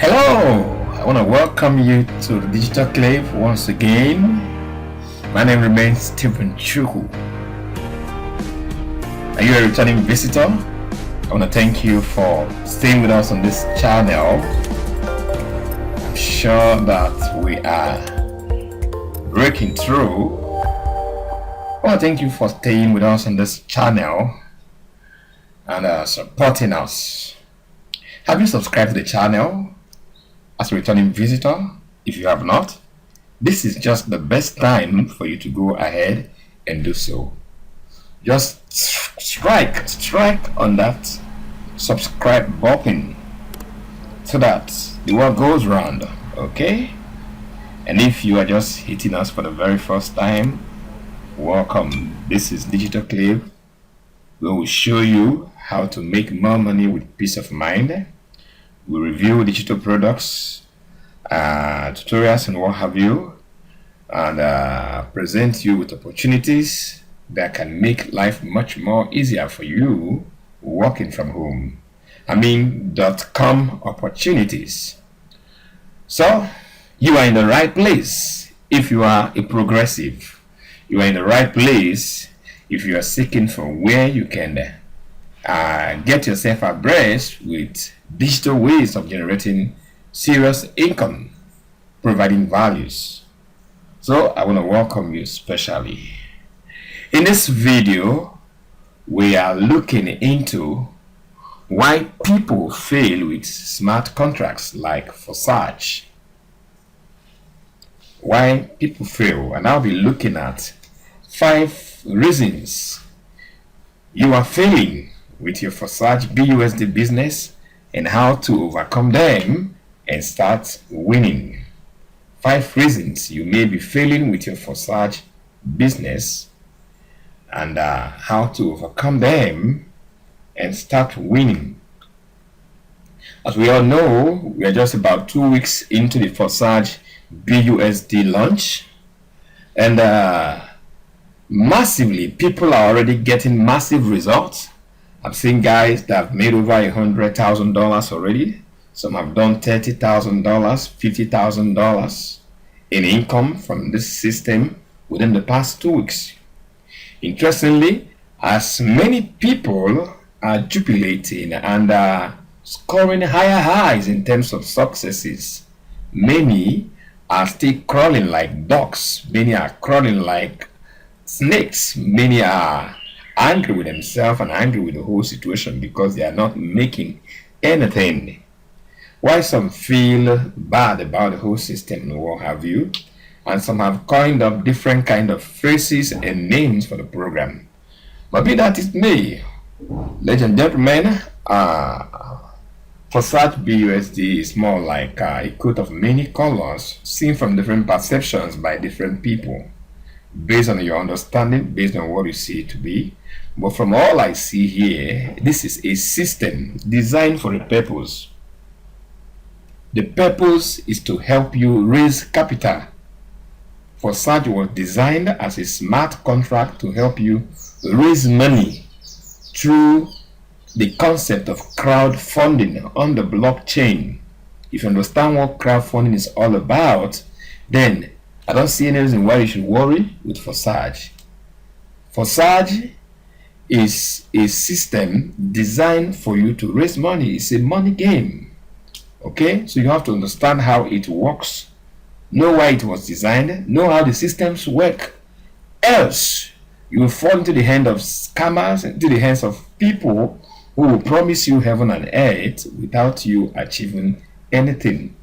Hello, I want to welcome you to the Digital Clave once again. My name remains Stephen Chuku. Are you a returning visitor? I want to thank you for staying with us on this channel. I'm sure that we are breaking through. I want to thank you for staying with us on this channel and supporting us. Have you subscribed to the channel as a returning visitor? If you have not, this is just the best time for you to go ahead and do so. Just strike on that subscribe button so that the world goes round, okay? And if you are just hitting us for the very first time, welcome. This is Digital Clave, where we show you how to make more money with peace of mind. We review digital products, tutorials and what have you, and present you with opportunities that can make life much more easier for you working from home. .com opportunities. So you are in the right place if you are a progressive. You are in the right place if you are seeking for where you can get yourself abreast with digital ways of generating serious income, providing values. So I want to welcome you specially. In this video, we are looking into why people fail with smart contracts like Forsage. Why people fail, and I'll be looking at 5 reasons you are failing with your Forsage BUSD business and how to overcome them and start winning. 5 reasons you may be failing with your Forsage business and how to overcome them and start winning. As we all know, we are just about 2 weeks into the Forsage BUSD launch, and massively people are already getting massive results. I've seen guys that have made over $100,000 already. Some have done $30,000, $50,000 in income from this system within the past 2 weeks. Interestingly, as many people are jubilating and scoring higher highs in terms of successes, many are still crawling like ducks. Many are crawling like snakes. Many are angry with themselves and angry with the whole situation because they are not making anything. Why some feel bad about the whole system and what have you, and some have coined up different kind of phrases and names for the program. But be that it may, ladies and gentlemen, Forsage BUSD is more like a coat of many colors seen from different perceptions by different people, based on your understanding, based on what you see it to be. But from all I see here, this is a system designed for a purpose. The purpose is to help you raise capital. Forsage was designed as a smart contract to help you raise money through the concept of crowdfunding on the blockchain. If you understand what crowdfunding is all about, then I don't see any reason why you should worry with Forsage. Forsage is a system designed for you to raise money. It's a money game. Okay, so you have to understand how it works, know why it was designed, know how the systems work. Else, you will fall into the hands of scammers, into the hands of people who will promise you heaven and earth without you achieving anything.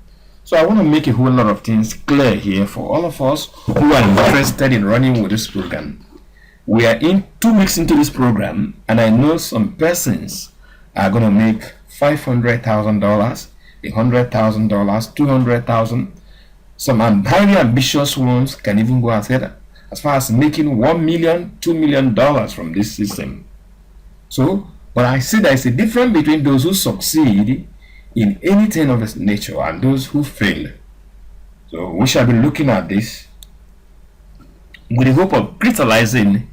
So I want to make a whole lot of things clear here for all of us who are interested in running with this program. We are in 2 weeks into this program, and I know some persons are going to make $500,000, $100,000, $200,000. Some highly ambitious ones can even go as far as making $1 million, $2 million from this system. So, but I see there is a difference between those who succeed in anything of this nature and those who fail. So we shall be looking at this with the hope of crystallizing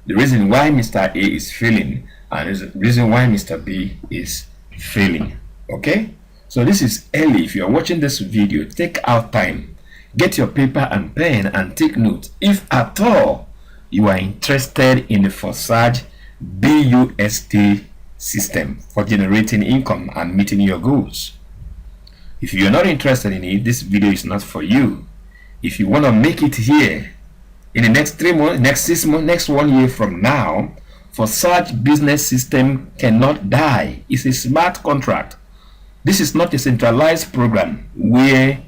the reason why Mr. A is failing and the reason why Mr. B is failing. Okay, So this is early. If you are watching this video, take out time, get your paper and pen and take note. If at all you are interested in the Forsage BUSD system for generating income and meeting your goals. If you are not interested in it, this video is not for you. If you want to make it here in the next 3 months, next 6 months, next 1 year from now, Forsage business system cannot die. It's a smart contract. This is not a centralized program where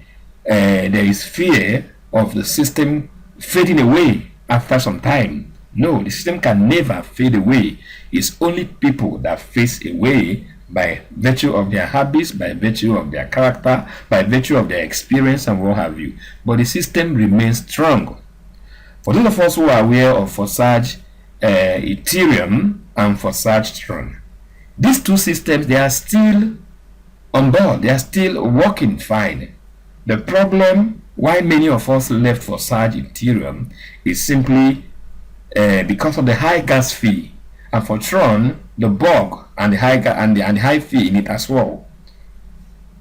there is fear of the system fading away after some time. No, the system can never fade away. It's only people that fade away by virtue of their habits, by virtue of their character, by virtue of their experience and what have you. But the system remains strong. For those of us who are aware of Forsage Ethereum and Forsage Tron, these two systems, they are still on board. They are still working fine. The problem why many of us left Forsage Ethereum is simply because of the high gas fee, and for Tron, the bug and the high fee in it as well.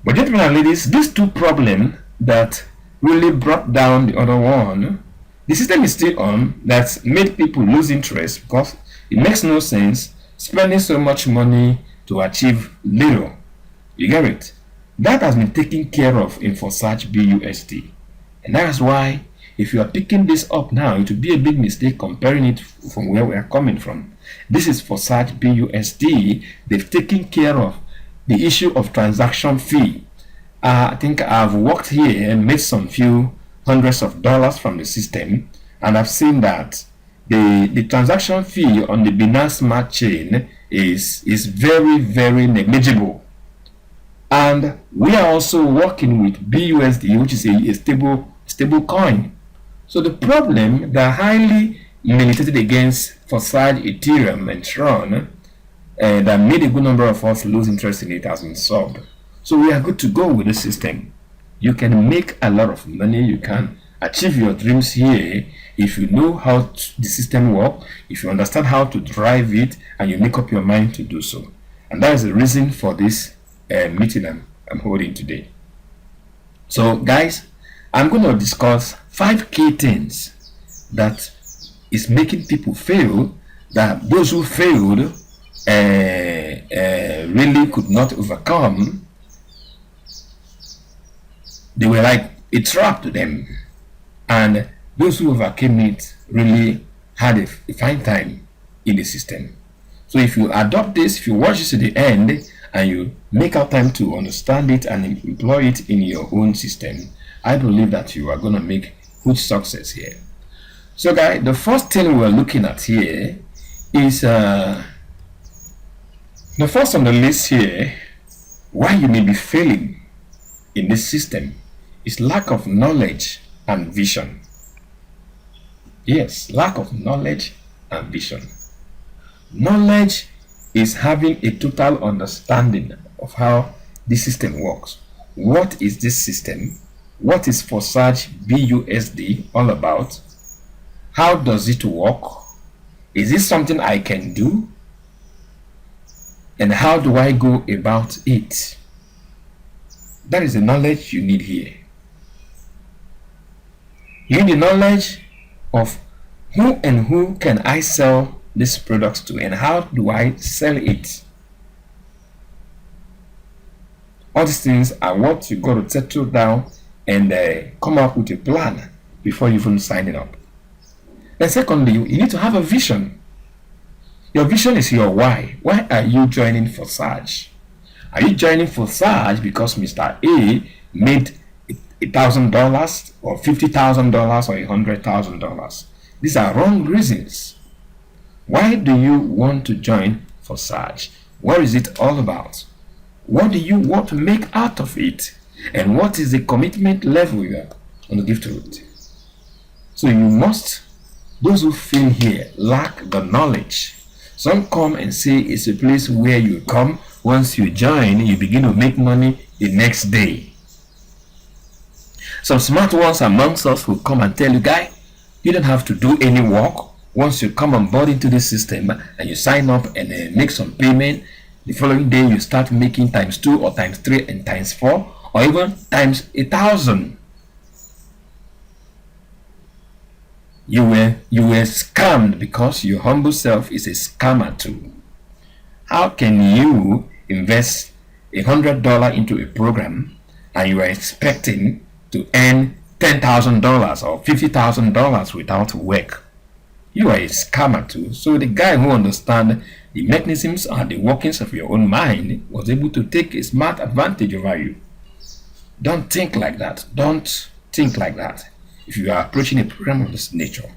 But gentlemen and ladies, these two problems that really brought down the other one, the system is still on. That's made people lose interest because it makes no sense spending so much money to achieve little. You get it? That has been taken care of in Forsage BUSD, and that's why if you are picking this up now, it would be a big mistake comparing it from where we are coming from. This is Forsage BUSD. They've taken care of the issue of transaction fee. I think I've worked here and made some few hundreds of dollars from the system, and I've seen that the transaction fee on the Binance Smart Chain is very, very negligible. And we are also working with BUSD, which is a stable coin. So the problem that highly militated against Forsage Ethereum and Tron that made a good number of us lose interest in it has been solved. So we are good to go with the system. You can make a lot of money. You can achieve your dreams here if you know how the system works, if you understand how to drive it, and you make up your mind to do so. And that is the reason for this meeting I'm holding today. So guys, I'm going to discuss 5 key things that is making people fail, that those who failed really could not overcome. They were like a trap to them, and those who overcame it really had a fine time in the system. So if you adopt this, if you watch this to the end, and you make out time to understand it and employ it in your own system, I believe that you are going to make huge success here. So guys, the first thing we're looking at here is the first on the list here, why you may be failing in this system, is lack of knowledge and vision. Yes, lack of knowledge and vision. Knowledge is having a total understanding of how the system works. What is this system? What is Forsage BUSD all about? How does it work? Is this something I can do? And how do I go about it? That is the knowledge you need here. You need the knowledge of who can I sell these products to, and how do I sell it. All these things are what you got to settle down and come up with a plan before you even signing up. Then secondly, you need to have a vision. Your vision is your why. Why are you joining Forsage? Are you joining Forsage because Mr. A made $1,000 or $50,000 or $100,000? These are wrong reasons. Why do you want to join Forsage? What is it all about? What do you want to make out of it? And what is the commitment level you are going to give to it? So you must, those who fail here lack the knowledge. Some come and say it's a place where you come, once you join, you begin to make money the next day. Some smart ones amongst us will come and tell you, guy, you don't have to do any work. Once you come on board into the system and you sign up and make some payment, The following day, you start making times 2 or times 3 and times 4 or even times 1,000. You were scammed because your humble self is a scammer too. How can you invest $100 into a program and you are expecting to earn $10,000 or $50,000 without work? You are a scammer too. So the guy who understands the mechanisms and the workings of your own mind was able to take a smart advantage over you. Don't think like that. Don't think like that if you are approaching a program of this nature.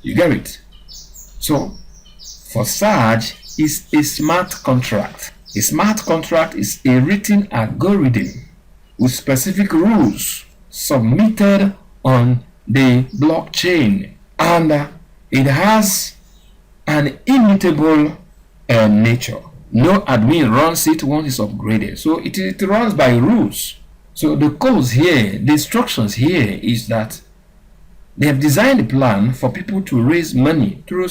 You get it? So, Forsage is a smart contract. A smart contract is a written algorithm with specific rules submitted on the blockchain, and it has an immutable nature. No admin runs it once it's upgraded, so it runs by rules. So the codes here, the instructions here is that they have designed a plan for people to raise money through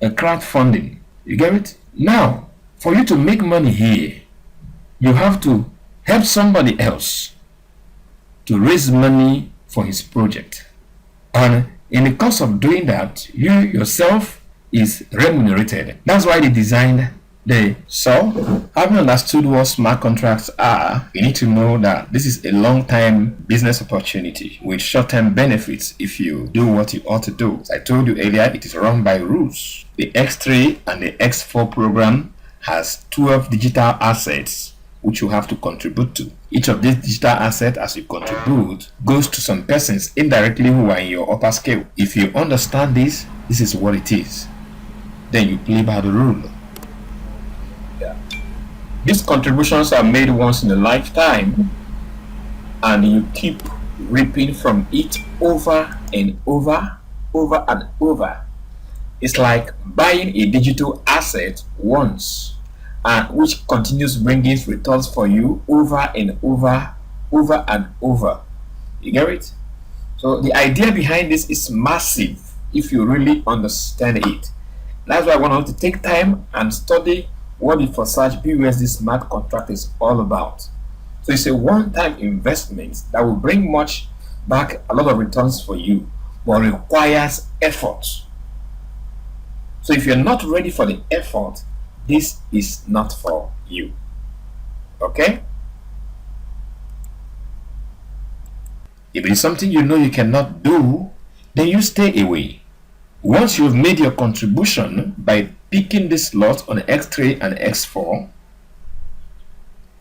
crowdfunding. You get it? Now, for you to make money here, you have to help somebody else to raise money for his project. And in the course of doing that, you yourself is remunerated. That's why they designed so having understood what smart contracts are, you need to know that this is a long-term business opportunity with short-term benefits if you do what you ought to do. As I told you earlier, it is run by rules. The X3 and the X4 program has 12 digital assets which you have to contribute to. Each of these digital assets, as you contribute, goes to some persons indirectly who are in your upper scale. If you understand this is what it is. Then you play by the rule. These contributions are made once in a lifetime, and you keep reaping from it over and over and over. It's like buying a digital asset once, which continues bringing returns for you over and over and over. You get it? So the idea behind this is massive if you really understand it. That's why I want you to take time and study what the Forsage BUSD smart contract is all about. So it's a one-time investment that will bring much back, a lot of returns for you, but requires effort. So if you're not ready for the effort, this is not for you. Okay? If it is something you know you cannot do, then you stay away. Once you've made your contribution by picking this slot on X3 and X4,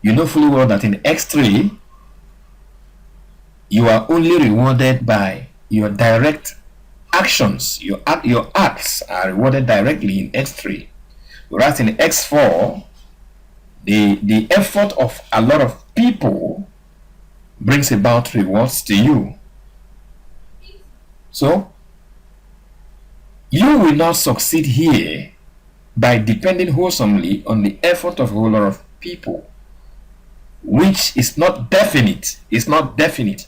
you know fully well that in X3, you are only rewarded by your direct actions. Your acts are rewarded directly in X3. Whereas in X4, the effort of a lot of people brings about rewards to you. So, you will not succeed here by depending wholesomely on the effort of a whole lot of people, which is not definite. It's not definite.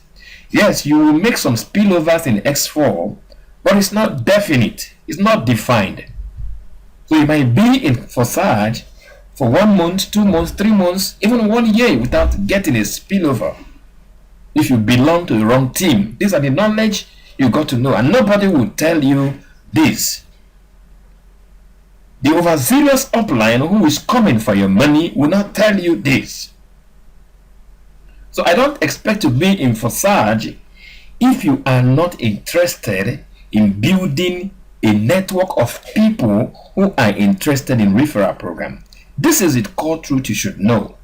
Yes, you will make some spillovers in X4, but it's not definite. It's not defined. So you might be in Forsage for 1 month, 2 months, 3 months, even 1 year without getting a spillover. If you belong to the wrong team, these are the knowledge you got to know, and nobody will tell you this. The overzealous upline who is coming for your money will not tell you this. So I don't expect to be in Forsage if you are not interested in building a network of people who are interested in referral program. This is the core truth you should know.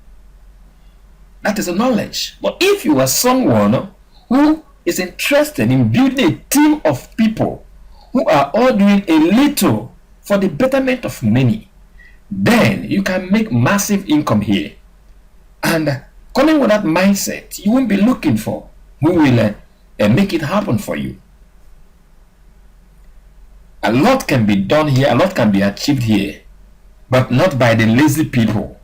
That is a knowledge. But if you are someone who is interested in building a team of people who are all doing a little for the betterment of many, then you can make massive income here. And coming with that mindset, you won't be looking for who will make it happen for you. A lot can be done here, a lot can be achieved here, but not by the lazy people.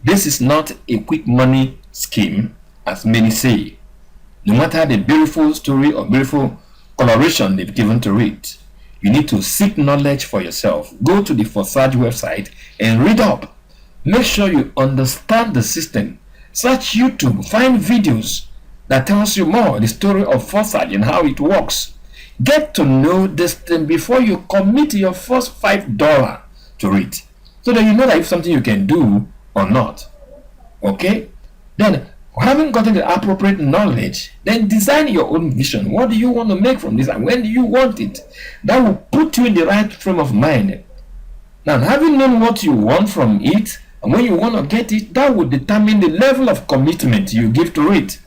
This is not a quick money scheme, as many say, no matter the beautiful story or beautiful coloration they've given to it. You need to seek knowledge for yourself. Go to the Forsage website and read up. Make sure you understand the system. Search YouTube, find videos that tells you more the story of Forsage and how it works. Get to know this thing before you commit your first $5 to it, so that you know that if something you can do or not. Okay? Then, having gotten the appropriate knowledge, then design your own vision. What do you want to make from this, and when do you want it? That will put you in the right frame of mind. Now, having known what you want from it and when you want to get it, that will determine the level of commitment you give to it.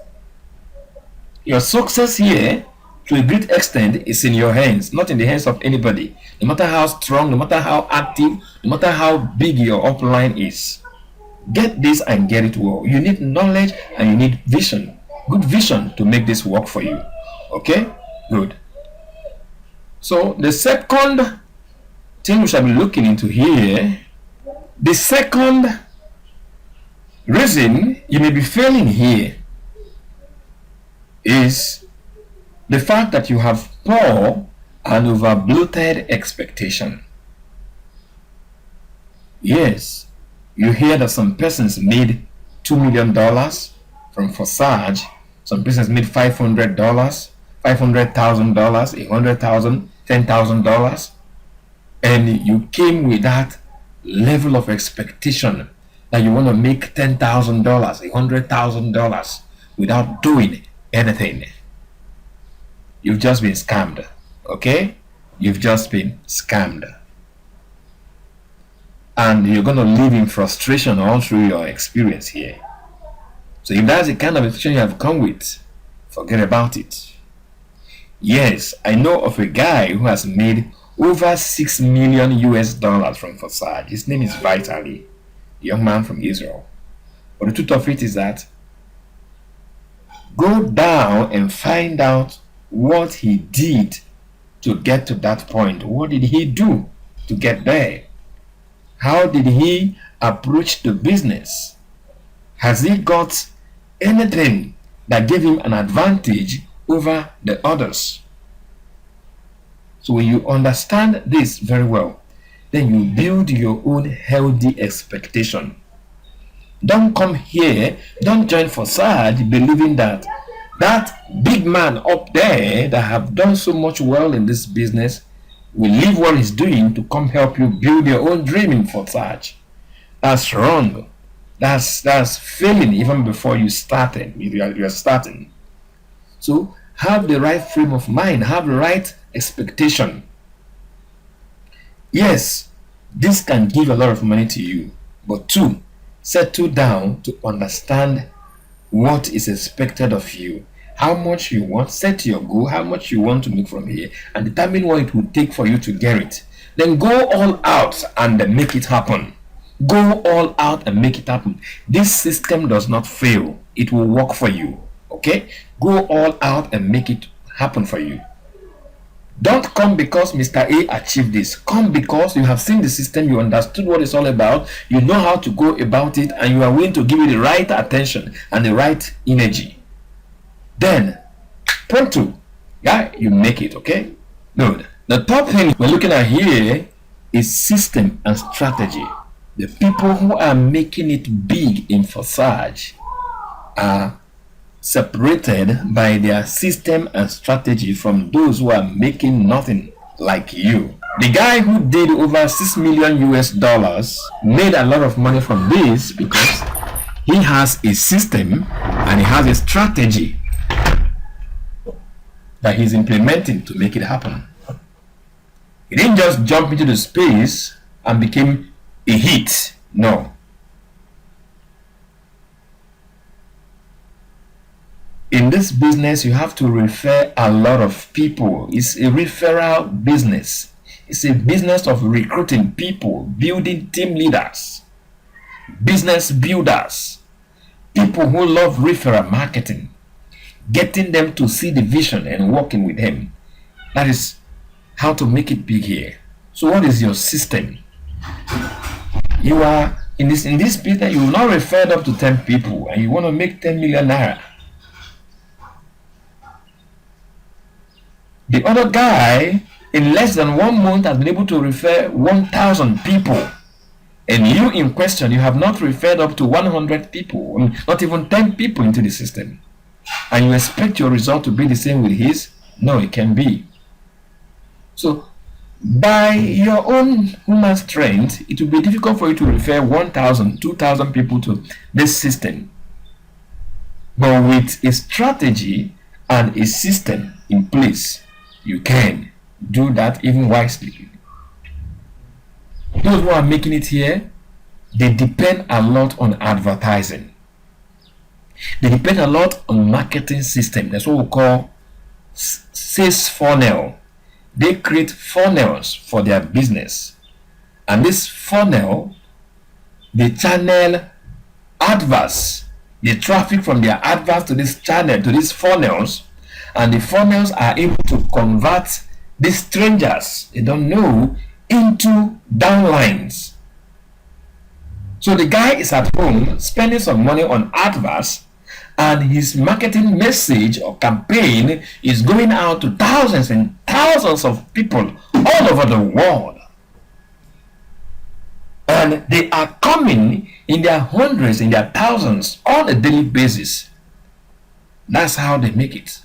Your success here, to a great extent, is in your hands, not in the hands of anybody. No matter how strong, no matter how active, no matter how big your upline is. Get this and get it well. You need knowledge and you need vision. Good vision to make this work for you. Okay? Good. So the second thing we shall be looking into here, the second reason you may be failing here is the fact that you have poor and over-bloated expectation. Yes, you hear that some persons made $2 million from Forsage, some persons made $500, $500,000, $100,000, $10,000, and you came with that level of expectation that you want to make $10,000, $100,000 without doing anything. You've just been scammed. Okay? You've just been scammed. And you're going to live in frustration all through your experience here. So if that's the kind of experience you have come with, forget about it. Yes, I know of a guy who has made over $6 million from Forsage. His name is Vitali, a young man from Israel. But the truth of it is that go down and find out what he did to get to that point. What did he do to get there? How did he approach the business? Has he got anything that gave him an advantage over the others? So when you understand this very well, then you build your own healthy expectation. Don't come here, don't join Forsage believing that that big man up there that have done so much well in this business will leave what he's doing to come help you build your own dream in Forsage. That's wrong. That's failing even before you started. You're starting. So have the right frame of mind, have the right expectation. Yes, this can give a lot of money to you, but two, settle down to understand what is expected of you, how much you want, set your goal, how much you want to make from here, and determine what it will take for you to get it. Then go all out and make it happen. Go all out and make it happen. This system does not fail. It will work for you. Okay? Go all out and make it happen for you. Don't come because Mr. A achieved this. Come because you have seen the system, you understood what it's all about, you know how to go about it, and you are willing to give it the right attention and the right energy. Then, pronto, yeah, you make it, okay? Good. The top thing we're looking at here is system and strategy. The people who are making it big in Forsage are separated by their system and strategy from those who are making nothing like you. The guy who did over $6 million made a lot of money from this because he has a system and he has a strategy that he's implementing to make it happen. He didn't just jump into the space and became a hit. No. In this business, you have to refer a lot of people. It's a referral business. It's a business of recruiting people, building team leaders, business builders, people who love referral marketing, getting them to see the vision and working with them. That is how to make it big here. So what is your system? You are in this business, you will not refer up to 10 people and you want to make 10 million naira. The other guy, in less than 1 month, has been able to refer 1,000 people. And you in question, you have not referred up to 100 people, not even 10 people into the system. And you expect your result to be the same with his? No, it can be. So, by your own human strength, it will be difficult for you to refer 1,000, 2,000 people to this system. But with a strategy and a system in place, you can do that even wisely. Those who are making it here, they depend a lot on advertising. They depend a lot on marketing system. That's what we call sales funnel. They create funnels for their business. And this funnel, they channel adverts, the traffic from their adverts to this channel, to these funnels. And the funnels are able to convert these strangers they don't know into downlines. So the guy is at home spending some money on adverts, and his marketing message or campaign is going out to thousands and thousands of people all over the world. And they are coming in their hundreds, in their thousands on a daily basis. That's how they make it.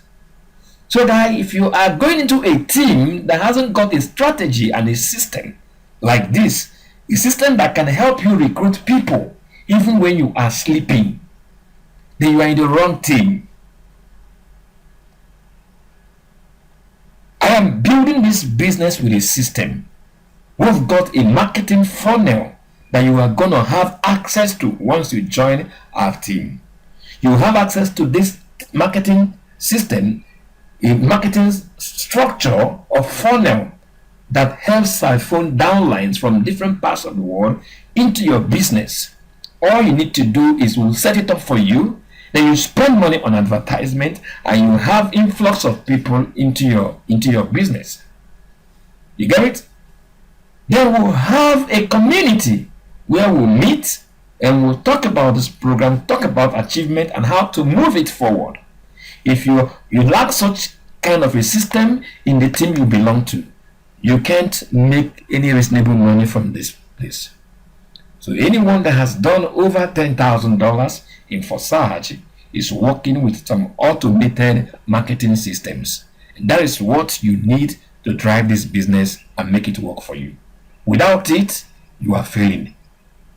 So that if you are going into a team that hasn't got a strategy and a system like this, a system that can help you recruit people even when you are sleeping, then you are in the wrong team. I am building this business with a system. We've got a marketing funnel that you are going to have access to once you join our team. You have access to this marketing system, a marketing structure or funnel that helps siphon downlines from different parts of the world into your business. All you need to do is we'll set it up for you, then you spend money on advertisement, and you have influx of people into your business. You get it? Then we'll have a community where we'll meet and we'll talk about this program, talk about achievement and how to move it forward. If you lack such kind of a system in the team you belong to, you can't make any reasonable money from this place. So anyone that has done over $10,000 in Forsage is working with some automated marketing systems. And that is what you need to drive this business and make it work for you. Without it, you are failing.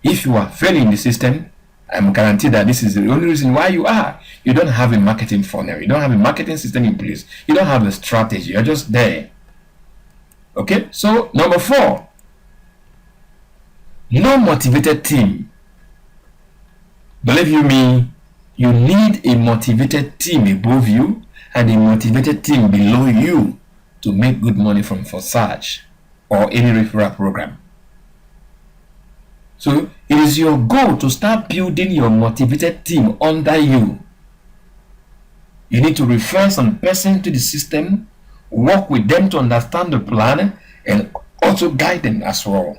If you are failing the system, I'm guaranteed that this is the only reason why you are. You don't have a marketing funnel. You don't have a marketing system in place. You don't have a strategy. You're just there. Okay, so number 4, no motivated team. Believe you me, you need a motivated team above you and a motivated team below you to make good money from Forsage or any referral program. So it is your goal to start building your motivated team under you. You need to refer some person to the system, work with them to understand the plan, and also guide them as well.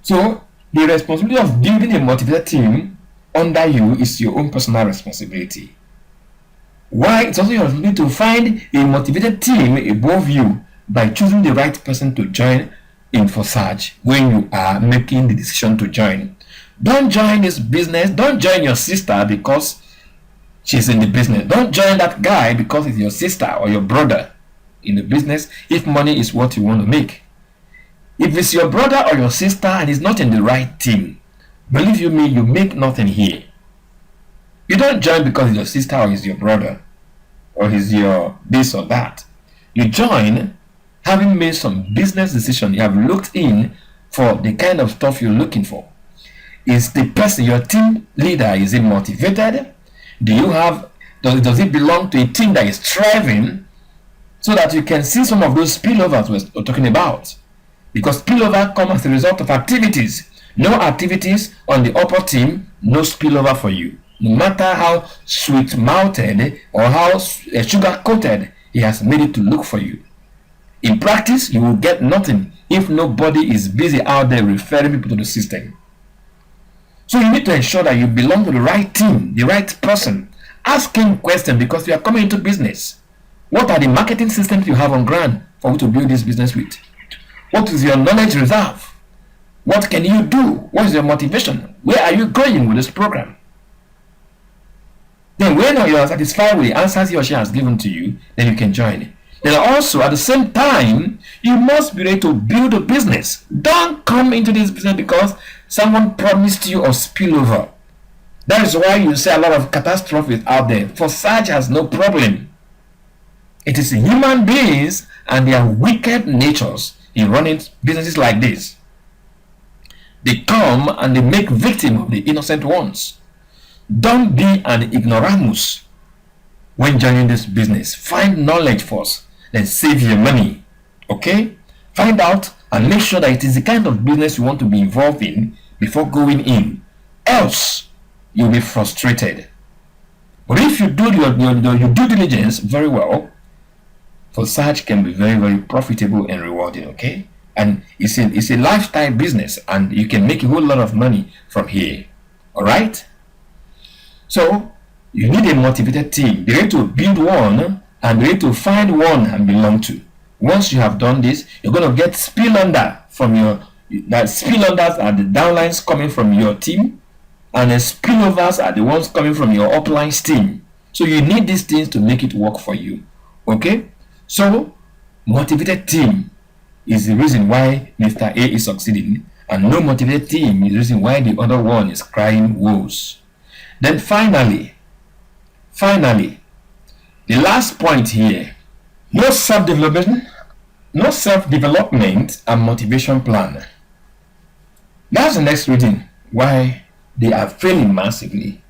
So the responsibility of building a motivated team under you is your own personal responsibility. Why? It's also your responsibility to find a motivated team above you by choosing the right person to join in Forsage when you are making the decision to join. Don't join this business. Don't join your sister because she's in the business. Don't join that guy because it's your sister or your brother in the business if money is what you want to make. If it's your brother or your sister and he's not in the right team, believe you me, you make nothing here. You don't join because it's your sister or he's your brother or he's your this or that. You join having made some business decision. You have looked in for the kind of stuff you're looking for. Is the person, your team leader, is it motivated? Do you have, does it belong to a team that is thriving, so that you can see some of those spillovers we're talking about? Because spillover comes as a result of activities. No activities on the upper team, no spillover for you. No matter how sweet-mouthed or how sugar-coated he has made it to look for you. In practice, you will get nothing if nobody is busy out there referring people to the system. So you need to ensure that you belong to the right team, the right person. Ask him questions because you are coming into business. What are the marketing systems you have on ground for you to build this business with? What is your knowledge reserve? What can you do? What is your motivation? Where are you going with this program? Then when you are satisfied with the answers he or she has given to you, then you can join. Then also, at the same time, you must be ready to build a business. Don't come into this business because someone promised you a spillover. That is why you see a lot of catastrophes out there. Forsage has no problem. It is human beings and their wicked natures in running businesses like this. They come and they make victim of the innocent ones. Don't be an ignoramus when joining this business. Find knowledge first, then save your money. Okay? Find out and make sure that it is the kind of business you want to be involved in before going in. Else, you'll be frustrated. But if you do your due diligence very well, Forsage can be very, very profitable and rewarding. Okay? And it's a lifestyle business, and you can make a whole lot of money from here. All right? So you need a motivated team. Be ready to build one and be ready to find one and belong to. Once you have done this, you're going to get spillover from spillovers are the downlines coming from your team, and the spillovers are the ones coming from your uplines team. So you need these things to make it work for you. Okay? So motivated team is the reason why Mr. A is succeeding, and no motivated team is the reason why the other one is crying woes. Then finally, the last point here, no self-development and motivation plan. That's the next reason why they are failing massively.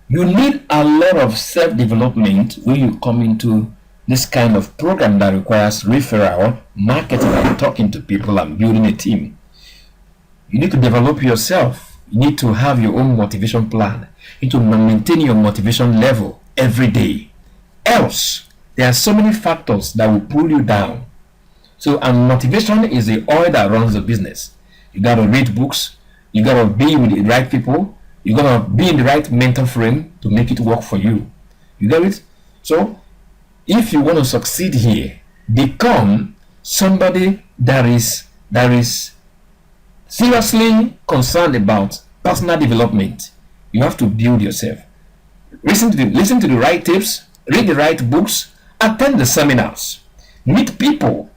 You need a lot of self-development when you come into this kind of program that requires referral, marketing, and talking to people and building a team. You need to develop yourself. You need to have your own motivation plan. You need to maintain your motivation level every day. Else, there are so many factors that will pull you down. So, and motivation is the oil that runs the business. You got to read books. You got to be with the right people. You got to be in the right mental frame to make it work for you. You get it? So, if you want to succeed here, become somebody that is seriously concerned about personal development. You have to build yourself. Listen to the right tips, read the right books, attend the seminars, meet people,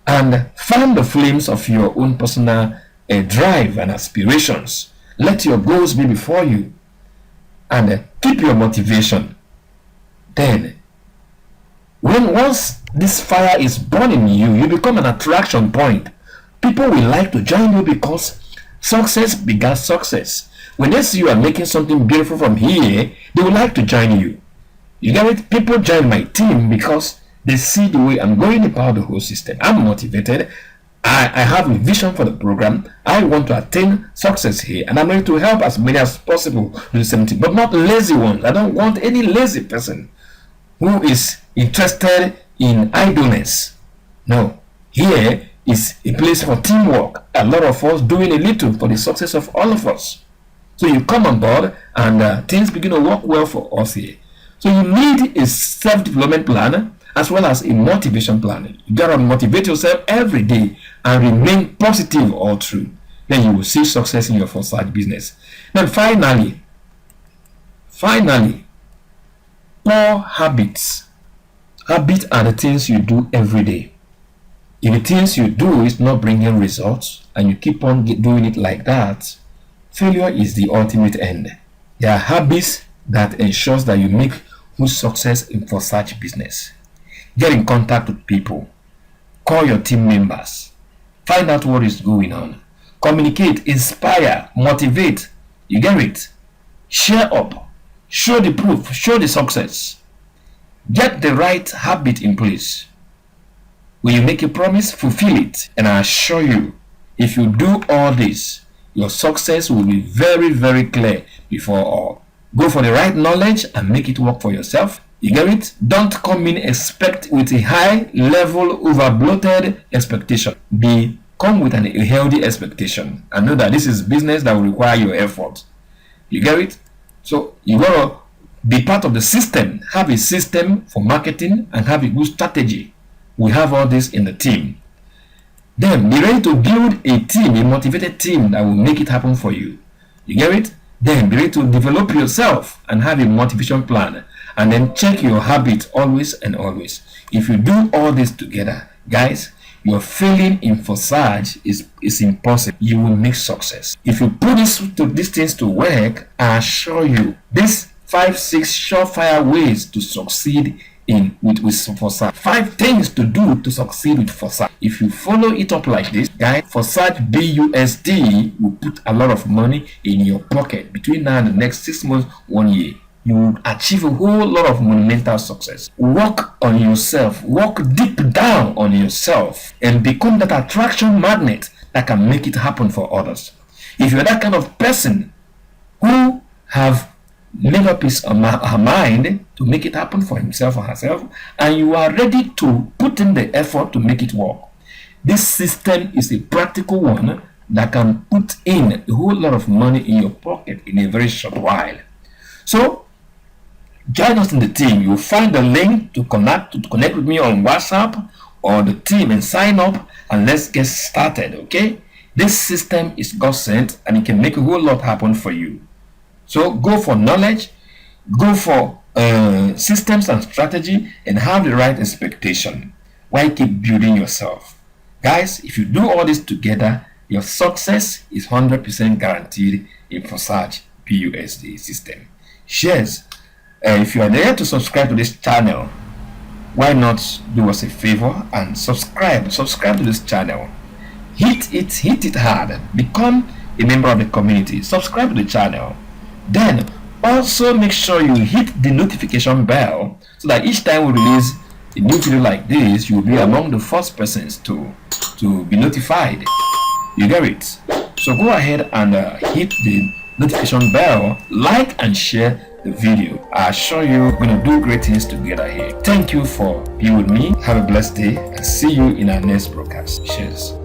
and fan the flames of your own personal drive and aspirations. Let your goals be before you, and keep your motivation. Then, once this fire is burning in you, you become an attraction point. People will like to join you because success begets success. When they see you are making something beautiful from here, they will like to join you. You get it? People join my team because they see the way I'm going about the whole system. I'm motivated. I have a vision for the program. I want to attain success here, and I'm ready to help as many as possible do the same thing, but not lazy ones. I don't want any lazy person who is interested in idleness. No, here is a place for teamwork. A lot of us doing a little for the success of all of us. So you come on board and things begin to work well for us here. So you need a self-development plan as well as a motivation plan. You gotta motivate yourself every day and remain positive all through. Then you will see success in your Forsage business. Then finally, poor habits. Habits are the things you do every day. If the things you do is not bringing results and you keep on doing it like that, failure is the ultimate end. There are habits that ensures that you make good success in Forsage business. Get in contact with people. Call your team members. Find out what is going on. Communicate, inspire, motivate. You get it? Share up. Show the proof. Show the success. Get the right habit in place. When you make a promise, fulfill it. And I assure you, if you do all this, your success will be very, very clear before all. Go for the right knowledge and make it work for yourself. You get it? Don't come in with a high level over-bloated expectation. Come with a healthy expectation and know that this is business that will require your effort. You get it? So you gotta be part of the system. Have a system for marketing and have a good strategy. We have all this in the team. Then be ready to build a team, a motivated team that will make it happen for you. You get it? Then be ready to develop yourself and have a motivation plan. And then check your habits always and always. If you do all this together, guys, your failing in Forsage is impossible. You will make success. If you put these things to work, I assure you, these 5-6 surefire ways to succeed with Forsage. 5 things to do to succeed with Forsage. If you follow it up like this, guys, Forsage BUSD will put a lot of money in your pocket between now and the next 6 months, 1 year. You will achieve a whole lot of monumental success. Work on yourself. Work deep down on yourself and become that attraction magnet that can make it happen for others. If you're that kind of person who have made up her mind to make it happen for himself or herself, and you are ready to put in the effort to make it work, this system is a practical one that can put in a whole lot of money in your pocket in a very short while. So join us in the team. You'll find the link to connect with me on WhatsApp or the team and sign up, and let's get started. Okay, this system is God sent and it can make a whole lot happen for you. So go for knowledge, go for systems and strategy, and have the right expectation while keep building yourself. Guys, if you do all this together, your success is 100% guaranteed in Forsage BUSD system. Shares. If you are there to subscribe to this channel, why not do us a favor and subscribe to this channel. Hit it hard. Become a member of the community. Subscribe to the channel. Then also make sure you hit the notification bell so that each time we release a new video like this, you will be among the first persons to be notified. You get it? So go ahead and hit the notification bell, like and share the video. I assure you we're going to do great things together here. Thank you for being with me. Have a blessed day and see you in our next broadcast. Cheers.